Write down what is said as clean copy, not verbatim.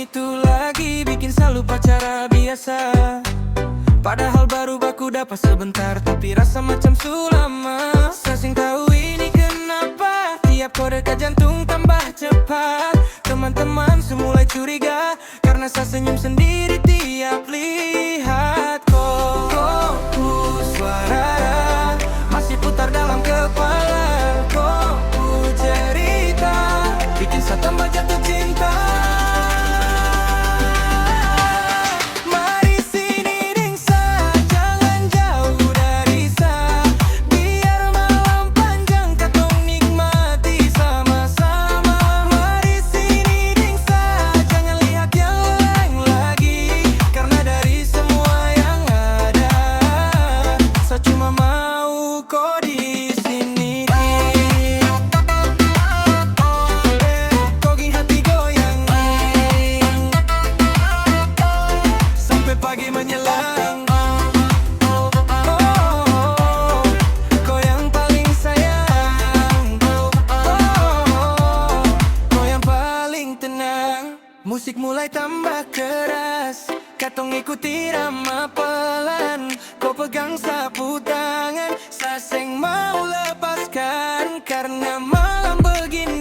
itu lagi bikin selalu pacara biasa. Padahal baru baku dapat sebentar, tapi rasa macam sulama. Sasing tahu ini kenapa tiap kau dekat jantung tambah cepat. Teman-teman semulai curiga karena saya senyum sendiri tiap lihat kau. Suara masih putar dalam kepala. Kau cerita bikin saya tambah jatuh cinta. Musik mulai tambah keras, katong ikuti irama pelan. Kau pegang sapu tangan, saseng mau lepaskan karena malam begini